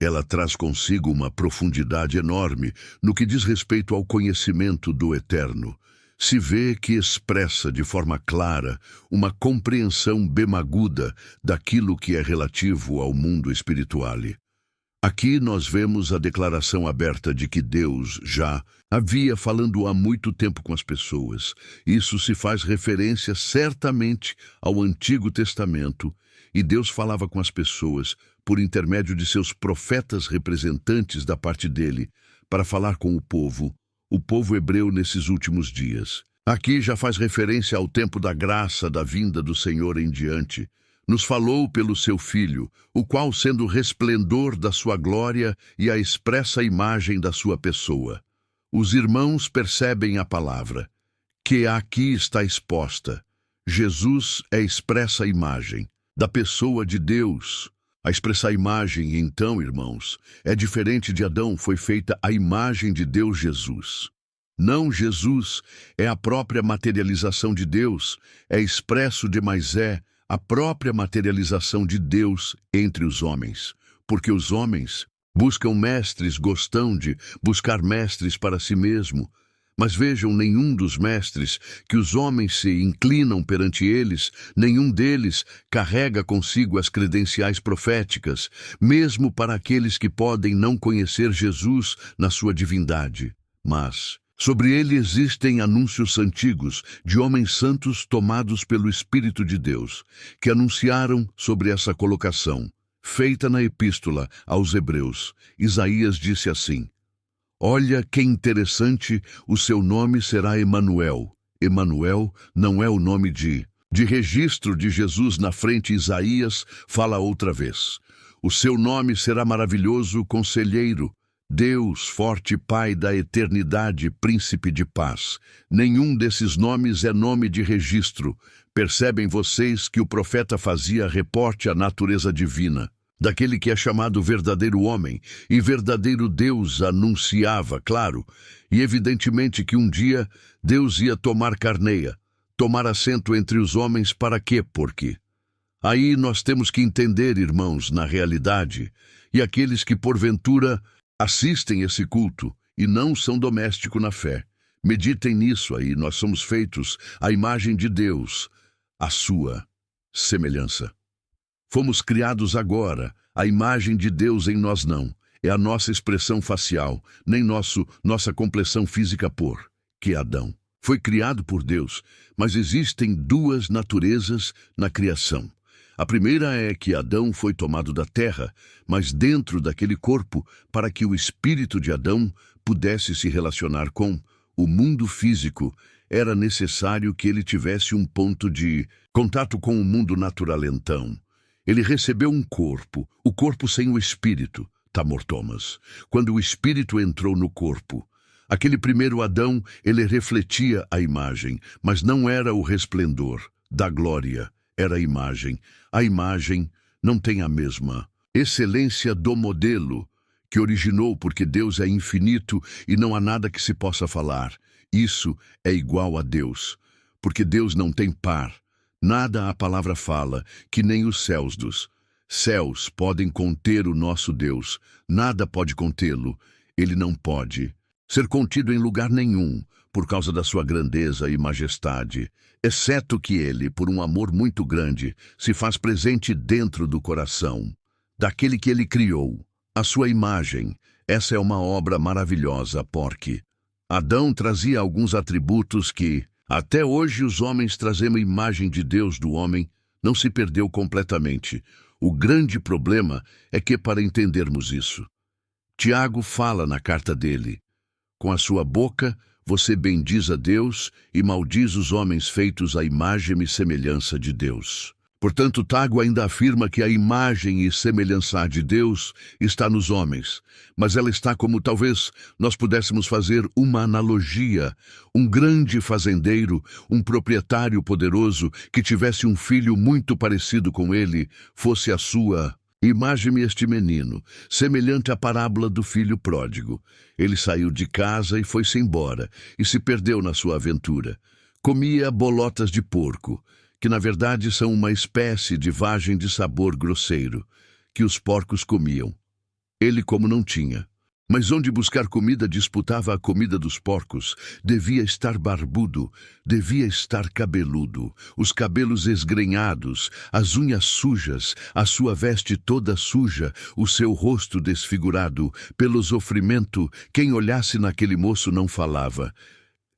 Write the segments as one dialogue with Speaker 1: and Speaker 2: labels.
Speaker 1: Ela traz consigo uma profundidade enorme no que diz respeito ao conhecimento do Eterno. Se vê que expressa de forma clara uma compreensão bem aguda daquilo que é relativo ao mundo espiritual. Aqui nós vemos a declaração aberta de que Deus já havia falando há muito tempo com as pessoas. Isso se faz referência certamente ao Antigo Testamento, e Deus falava com as pessoas por intermédio de seus profetas representantes da parte dele, para falar com o povo hebreu nesses últimos dias. Aqui já faz referência ao tempo da graça da vinda do Senhor em diante. Nos falou pelo seu Filho, o qual, sendo o resplendor da sua glória e a expressa imagem da sua pessoa. Os irmãos percebem a palavra, que aqui está exposta. Jesus é a expressa imagem da pessoa de Deus. A expressa imagem, então, irmãos, é diferente de Adão, foi feita a imagem de Deus Jesus. Não Jesus é a própria materialização de Deus, é expresso demais a própria materialização de Deus entre os homens. Porque os homens buscam mestres, gostam de buscar mestres para si mesmo. Mas vejam, nenhum dos mestres que os homens se inclinam perante eles, nenhum deles carrega consigo as credenciais proféticas, mesmo para aqueles que podem não conhecer Jesus na sua divindade. Mas sobre ele existem anúncios antigos de homens santos tomados pelo Espírito de Deus, que anunciaram sobre essa colocação, feita na epístola aos Hebreus. Isaías disse assim: olha que interessante, o seu nome será Emanuel. Emanuel não é o nome de registro de Jesus na frente. Isaías fala outra vez. O seu nome será maravilhoso, conselheiro, Deus, forte Pai da eternidade, príncipe de paz. Nenhum desses nomes é nome de registro. Percebem vocês que o profeta fazia reporte à natureza divina daquele que é chamado verdadeiro homem, e verdadeiro Deus anunciava, claro, e evidentemente que um dia Deus ia tomar carneia, tomar assento entre os homens. Para quê? Porque aí nós temos que entender, irmãos, na realidade, e aqueles que porventura assistem esse culto e não são domésticos na fé, meditem nisso aí. Nós somos feitos à imagem de Deus, à sua semelhança. Fomos criados agora, a imagem de Deus em nós não. É a nossa expressão facial, nem nossa complexão física que Adão foi criado por Deus, mas existem duas naturezas na criação. A primeira é que Adão foi tomado da terra, mas dentro daquele corpo, para que o espírito de Adão pudesse se relacionar com o mundo físico, era necessário que ele tivesse um ponto de contato com o mundo natural. Então ele recebeu um corpo, o corpo sem o espírito, Thomas. Quando o espírito entrou no corpo, aquele primeiro Adão, ele refletia a imagem, mas não era o resplendor da glória, era a imagem. A imagem não tem a mesma excelência do modelo que originou, porque Deus é infinito e não há nada que se possa falar. Isso é igual a Deus, porque Deus não tem par. Nada a palavra fala, que nem os céus dos céus podem conter o nosso Deus. Nada pode contê-lo. Ele não pode ser contido em lugar nenhum, por causa da sua grandeza e majestade, exceto que ele, por um amor muito grande, se faz presente dentro do coração daquele que ele criou, a sua imagem. Essa é uma obra maravilhosa, porque Adão trazia alguns atributos que até hoje os homens trazem. A imagem de Deus do homem não se perdeu completamente. O grande problema é que, para entendermos isso, Tiago fala na carta dele: com a sua boca você bendiz a Deus e maldiz os homens feitos à imagem e semelhança de Deus. Portanto, Tiago ainda afirma que a imagem e semelhança de Deus está nos homens, mas ela está como talvez nós pudéssemos fazer uma analogia. Um grande fazendeiro, um proprietário poderoso que tivesse um filho muito parecido com ele, fosse a sua imagem. Este menino, semelhante à parábola do filho pródigo, ele saiu de casa e foi-se embora, e se perdeu na sua aventura. Comia bolotas de porco, que na verdade são uma espécie de vagem de sabor grosseiro, que os porcos comiam. Ele como não tinha. Mas onde buscar comida disputava a comida dos porcos. Devia estar barbudo, devia estar cabeludo, os cabelos esgrenhados, as unhas sujas, a sua veste toda suja, o seu rosto desfigurado. Pelo sofrimento, quem olhasse naquele moço não falava.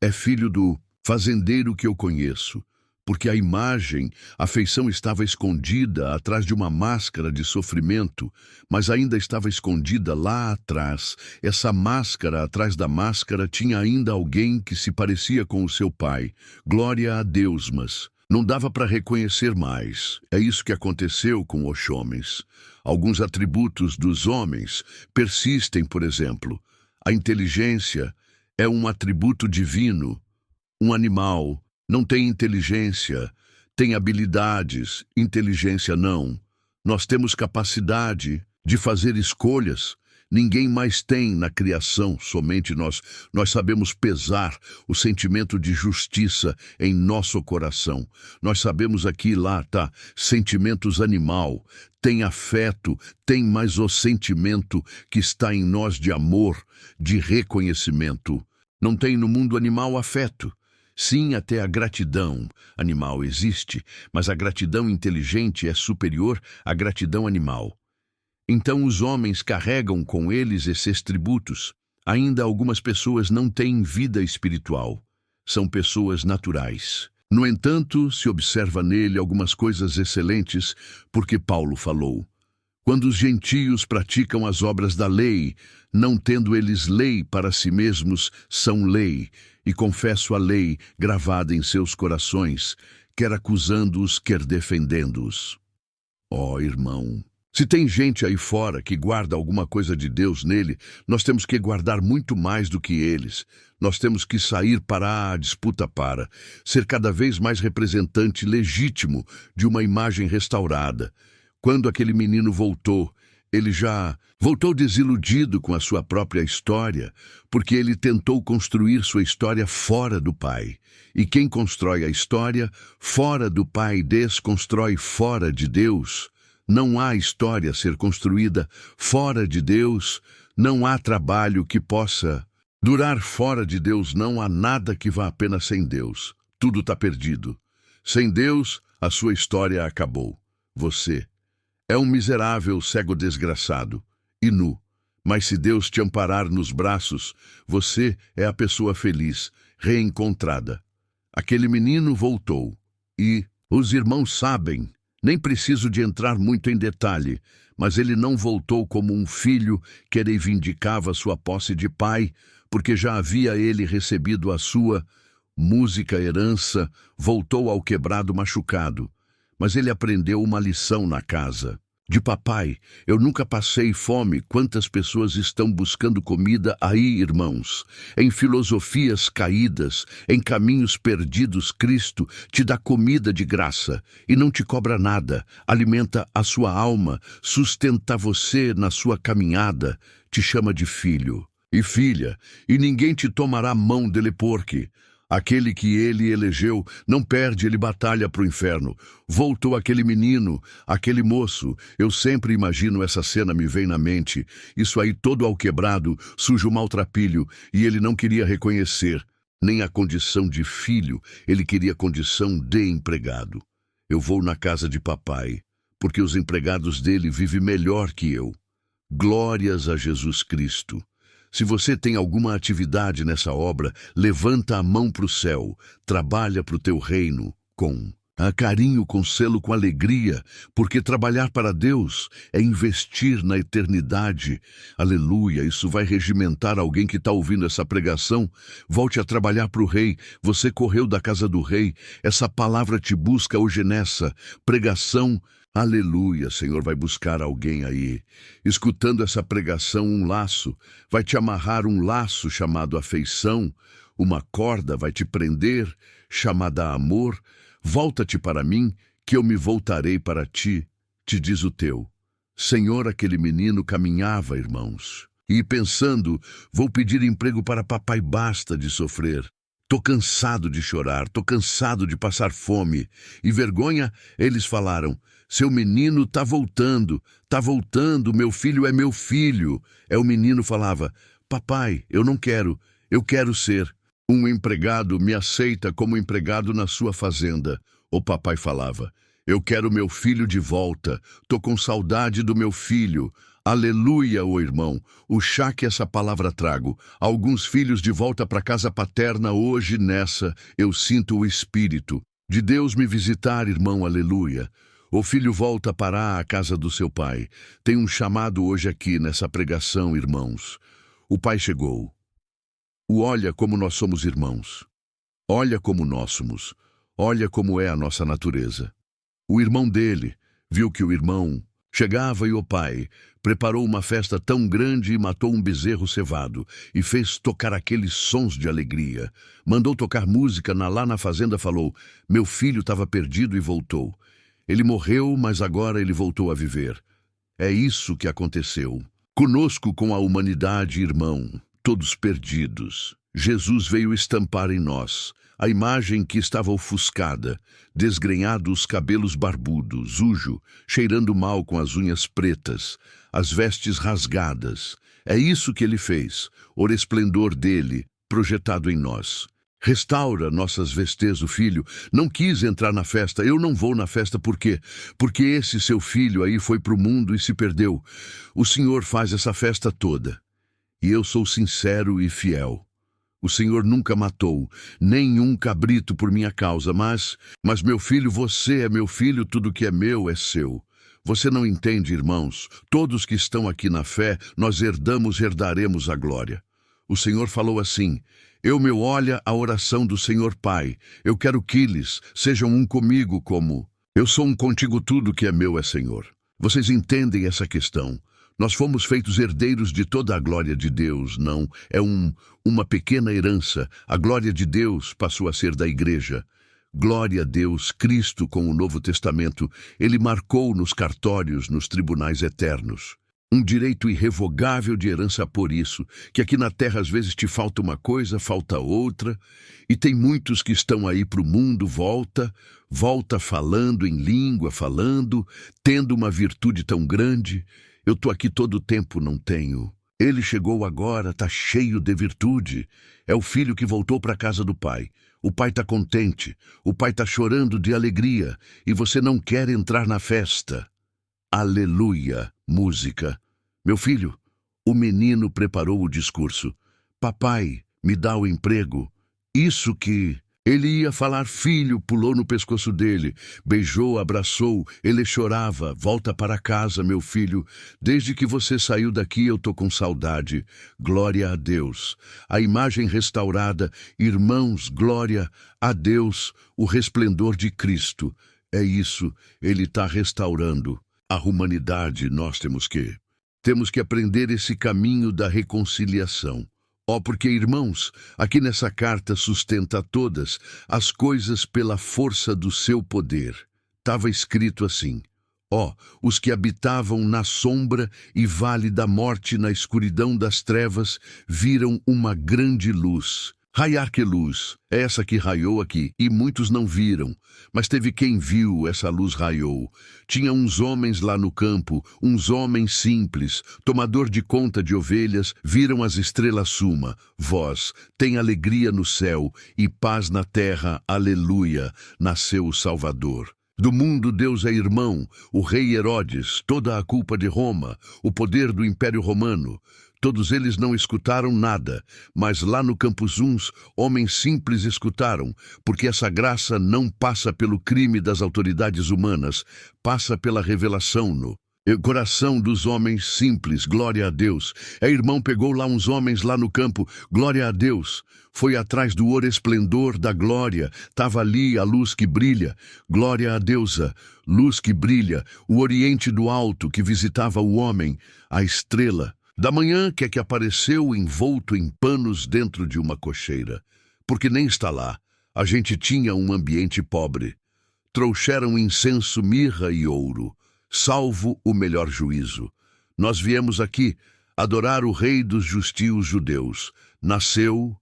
Speaker 1: É filho do fazendeiro que eu conheço. Porque a imagem, a feição estava escondida atrás de uma máscara de sofrimento, mas ainda estava escondida lá atrás. Essa máscara, atrás da máscara, tinha ainda alguém que se parecia com o seu pai. Glória a Deus, mas não dava para reconhecer mais. É isso que aconteceu com os homens. Alguns atributos dos homens persistem, por exemplo. A inteligência é um atributo divino. Um animal não tem inteligência, tem habilidades, inteligência não. Nós temos capacidade de fazer escolhas. Ninguém mais tem na criação, somente nós. Nós sabemos pesar o sentimento de justiça em nosso coração. Nós sabemos aqui e lá, tá? Sentimentos animal, tem afeto, tem mais o sentimento que está em nós de amor, de reconhecimento. Não tem no mundo animal afeto. Sim, até a gratidão animal existe, mas a gratidão inteligente é superior à gratidão animal. Então os homens carregam com eles esses tributos. Ainda algumas pessoas não têm vida espiritual. São pessoas naturais. No entanto, se observa nele algumas coisas excelentes, porque Paulo falou: quando os gentios praticam as obras da lei, não tendo eles lei para si mesmos, são lei, e confesso a lei gravada em seus corações, quer acusando-os, quer defendendo-os. Ó, irmão, se tem gente aí fora que guarda alguma coisa de Deus nele, nós temos que guardar muito mais do que eles. Nós temos que sair para a disputa para ser cada vez mais representante legítimo de uma imagem restaurada. Quando aquele menino voltou, ele já voltou desiludido com a sua própria história, porque ele tentou construir sua história fora do pai. E quem constrói a história fora do pai desconstrói fora de Deus. Não há história a ser construída fora de Deus, não há trabalho que possa durar fora de Deus, não há nada que vá apenas sem Deus. Tudo está perdido. Sem Deus, a sua história acabou. Você é um miserável cego desgraçado e nu, mas se Deus te amparar nos braços, você é a pessoa feliz, reencontrada. Aquele menino voltou e os irmãos sabem, nem preciso de entrar muito em detalhe, mas ele não voltou como um filho que reivindicava sua posse de pai, porque já havia ele recebido a sua música herança, voltou ao quebrado machucado. Mas ele aprendeu uma lição na casa. De papai, eu nunca passei fome. Quantas pessoas estão buscando comida aí, irmãos? Em filosofias caídas, em caminhos perdidos, Cristo te dá comida de graça e não te cobra nada. Alimenta a sua alma, sustenta você na sua caminhada, te chama de filho e filha, e ninguém te tomará mão dele porque aquele que ele elegeu não perde, ele batalha para o inferno. Voltou aquele menino, aquele moço. Eu sempre imagino essa cena, me vem na mente. Isso aí todo ao quebrado, sujo maltrapilho, e ele não queria reconhecer nem a condição de filho, ele queria a condição de empregado. Eu vou na casa de papai, porque os empregados dele vivem melhor que eu. Glórias a Jesus Cristo. Se você tem alguma atividade nessa obra, levanta a mão para o céu, trabalha para o teu reino com carinho, com selo, com alegria, porque trabalhar para Deus é investir na eternidade. Aleluia, isso vai regimentar alguém que está ouvindo essa pregação. Volte a trabalhar para o rei, você correu da casa do rei, essa palavra te busca hoje nessa pregação. Aleluia, Senhor, vai buscar alguém aí, escutando essa pregação, um laço, vai te amarrar um laço chamado afeição, uma corda vai te prender, chamada amor. Volta-te para mim, que eu me voltarei para ti, te diz o teu. Senhor, aquele menino caminhava, irmãos, e pensando, vou pedir emprego para papai, basta de sofrer. Tô cansado de chorar, tô cansado de passar fome. E vergonha, eles falaram, seu menino tá voltando, meu filho é meu filho. O menino falava, papai, eu não quero, eu quero ser. Um empregado me aceita como empregado na sua fazenda. O papai falava, eu quero meu filho de volta, tô com saudade do meu filho. Aleluia, ô irmão, o chá que essa palavra trago. Alguns filhos de volta para casa paterna hoje nessa, eu sinto o Espírito de Deus me visitar, irmão, aleluia. O filho volta para a casa do seu pai. Tem um chamado hoje aqui nessa pregação, irmãos. O pai chegou. Olha como nós somos irmãos. Olha como nós somos. Olha como é a nossa natureza. O irmão dele viu que o irmão chegava e o pai preparou uma festa tão grande e matou um bezerro cevado e fez tocar aqueles sons de alegria. Mandou tocar música lá na fazenda, falou, meu filho estava perdido e voltou. Ele morreu, mas agora ele voltou a viver. É isso que aconteceu conosco com a humanidade, irmão, todos perdidos. Jesus veio estampar em nós a imagem que estava ofuscada, desgrenhado os cabelos barbudos, sujo, cheirando mal com as unhas pretas, as vestes rasgadas. É isso que ele fez, o resplendor dele, projetado em nós. Restaura nossas vestes, o filho não quis entrar na festa. Eu não vou na festa por quê? Porque esse seu filho aí foi pro mundo e se perdeu. O Senhor faz essa festa toda. E eu sou sincero e fiel. O Senhor nunca matou nenhum cabrito por minha causa, mas meu filho, você é meu filho, tudo que é meu é seu. Você não entende, irmãos? Todos que estão aqui na fé, nós herdaremos a glória. O Senhor falou assim, olha a oração do Senhor Pai. Eu quero que eles sejam um comigo como eu sou um contigo, tudo que é meu é Senhor. Vocês entendem essa questão? Nós fomos feitos herdeiros de toda a glória de Deus, não é uma pequena herança. A glória de Deus passou a ser da igreja. Glória a Deus, Cristo com o Novo Testamento, ele marcou nos cartórios, nos tribunais eternos. Um direito irrevogável de herança, por isso, que aqui na terra às vezes te falta uma coisa, falta outra, e tem muitos que estão aí para o mundo, volta falando em língua, tendo uma virtude tão grande. Eu estou aqui todo o tempo, não tenho. Ele chegou agora, está cheio de virtude. É o filho que voltou para a casa do pai. O pai está contente, o pai está chorando de alegria, e você não quer entrar na festa. Aleluia, música. Meu filho, o menino preparou o discurso. Papai, me dá o emprego. Isso que... Ele ia falar, filho, pulou no pescoço dele, beijou, abraçou, ele chorava, volta para casa, meu filho, desde que você saiu daqui eu tô com saudade, glória a Deus. A imagem restaurada, irmãos, glória a Deus, o resplendor de Cristo. É isso, ele está restaurando. A humanidade, nós temos que aprender esse caminho da reconciliação. Porque, irmãos, aqui nessa carta sustenta todas as coisas pela força do seu poder. Estava escrito assim, os que habitavam na sombra e vale da morte, na escuridão das trevas, viram uma grande luz. Raiar que luz, é essa que raiou aqui, e muitos não viram, mas teve quem viu essa luz raiou. Tinha uns homens lá no campo, uns homens simples, tomador de conta de ovelhas, viram as estrelas suma. Vós, tem alegria no céu e paz na terra, aleluia, nasceu o Salvador. Do mundo Deus é irmão, o rei Herodes, toda a culpa de Roma, o poder do Império Romano. Todos eles não escutaram nada, mas lá no Campus Uns, homens simples escutaram, porque essa graça não passa pelo crime das autoridades humanas, passa pela revelação no coração dos homens simples, glória a Deus. Irmão pegou lá uns homens lá no campo, glória a Deus. Foi atrás do ouro esplendor da glória, estava ali a luz que brilha, glória a deusa, luz que brilha, o oriente do alto que visitava o homem, a estrela da manhã que apareceu envolto em panos dentro de uma cocheira, porque nem está lá, a gente tinha um ambiente pobre. Trouxeram incenso, mirra e ouro, salvo o melhor juízo. Nós viemos aqui adorar o rei dos justios judeus. Nasceu,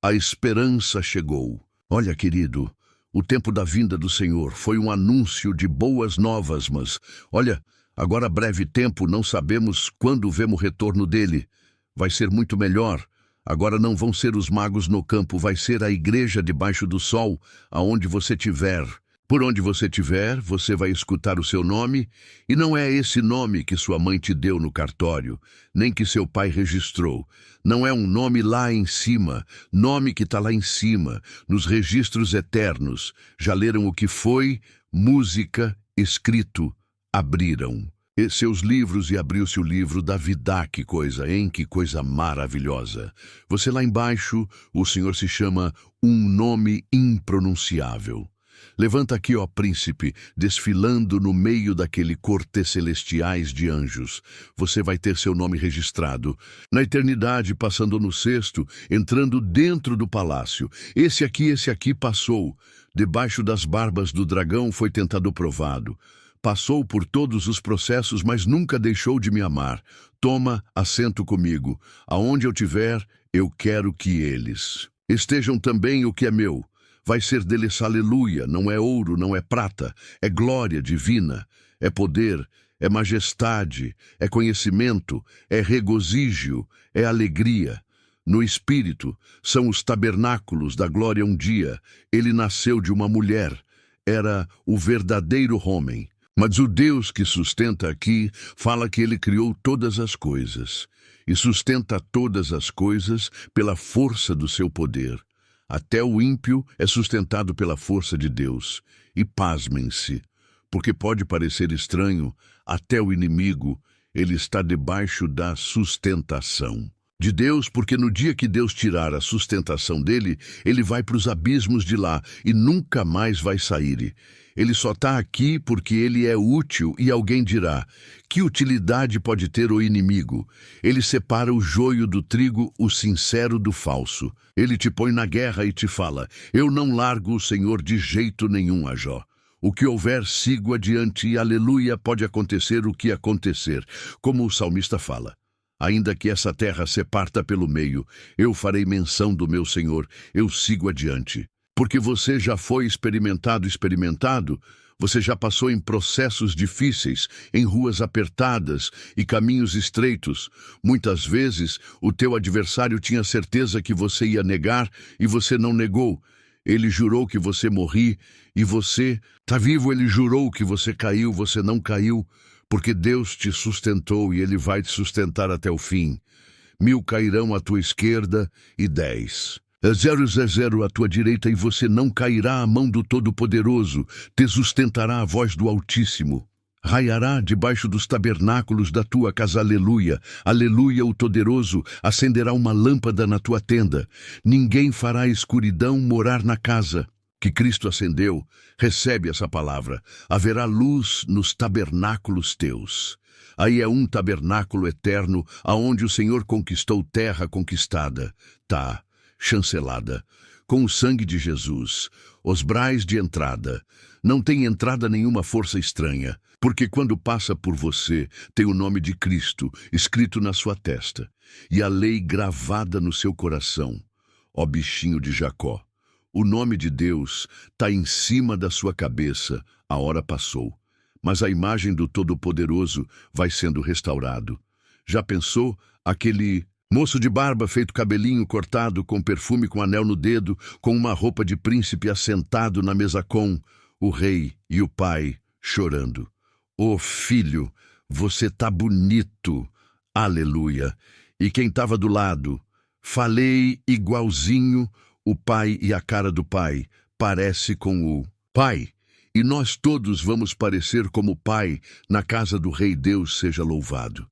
Speaker 1: a esperança chegou. Olha, querido, O tempo da vinda do Senhor foi um anúncio de boas novas, mas, olha, agora breve tempo, não sabemos quando vemos o retorno dele. Vai ser muito melhor. Agora não vão ser os magos no campo, vai ser a igreja debaixo do sol, aonde você estiver. Por onde você estiver, você vai escutar o seu nome, e não é esse nome que sua mãe te deu no cartório, nem que seu pai registrou. Não é um nome lá em cima, nome que está lá em cima, nos registros eternos. Já leram o que foi? Música, escrito, abriram. Seus livros e abriu-se o livro da vida. Que coisa, hein? Que coisa maravilhosa. Você lá embaixo, o Senhor se chama um nome impronunciável. Levanta aqui, ó príncipe, desfilando no meio daquele corte celestiais de anjos. Você vai ter seu nome registrado. Na eternidade, passando no cesto, entrando dentro do palácio. Esse aqui passou. Debaixo das barbas do dragão foi tentado provado. Passou por todos os processos, mas nunca deixou de me amar. Toma assento comigo. Aonde eu tiver, eu quero que eles estejam também o que é meu. Vai ser deles aleluia, não é ouro, não é prata, é glória divina, é poder, é majestade, é conhecimento, é regozijo, é alegria. No Espírito, são os tabernáculos da glória um dia. Ele nasceu de uma mulher, era o verdadeiro homem. Mas o Deus que sustenta aqui fala que ele criou todas as coisas e sustenta todas as coisas pela força do seu poder. Até o ímpio é sustentado pela força de Deus. E pasmem-se, porque pode parecer estranho, até o inimigo, ele está debaixo da sustentação de Deus, porque no dia que Deus tirar a sustentação dele, ele vai para os abismos de lá e nunca mais vai sair. Ele só está aqui porque ele é útil e alguém dirá, que utilidade pode ter o inimigo? Ele separa o joio do trigo, o sincero do falso. Ele te põe na guerra e te fala, eu não largo o Senhor de jeito nenhum, a Jó. O que houver, sigo adiante e aleluia, pode acontecer o que acontecer, como o salmista fala. Ainda que essa terra se parta pelo meio, eu farei menção do meu Senhor, eu sigo adiante. Porque você já foi experimentado, você já passou em processos difíceis, em ruas apertadas e caminhos estreitos. Muitas vezes, o teu adversário tinha certeza que você ia negar e você não negou. Ele jurou que você morria e você está vivo, ele jurou que você caiu, você não caiu. Porque Deus te sustentou e Ele vai te sustentar até o fim. 1000 cairão à tua esquerda e 10. 0 à tua direita e você não cairá à mão do Todo-Poderoso. Te sustentará a voz do Altíssimo. Raiará debaixo dos tabernáculos da tua casa, aleluia. Aleluia, o Poderoso acenderá uma lâmpada na tua tenda. Ninguém fará escuridão morar na casa que Cristo acendeu. Recebe essa palavra. Haverá luz nos tabernáculos teus. Aí é um tabernáculo eterno, aonde o Senhor conquistou terra conquistada. Tá, chancelada, com o sangue de Jesus, os brais de entrada. Não tem entrada nenhuma força estranha, porque quando passa por você, tem o nome de Cristo escrito na sua testa, e a lei gravada no seu coração. Ó bichinho de Jacó. O nome de Deus está em cima da sua cabeça, a hora passou. Mas a imagem do Todo-Poderoso vai sendo restaurado. Já pensou aquele moço de barba feito cabelinho cortado, com perfume, com anel no dedo, com uma roupa de príncipe assentado na mesa com o rei e o pai chorando? Ô filho, você tá bonito, aleluia. E quem estava do lado? Falei igualzinho o pai e a cara do pai parece com o pai. E nós todos vamos parecer como o pai na casa do Rei. Deus seja louvado.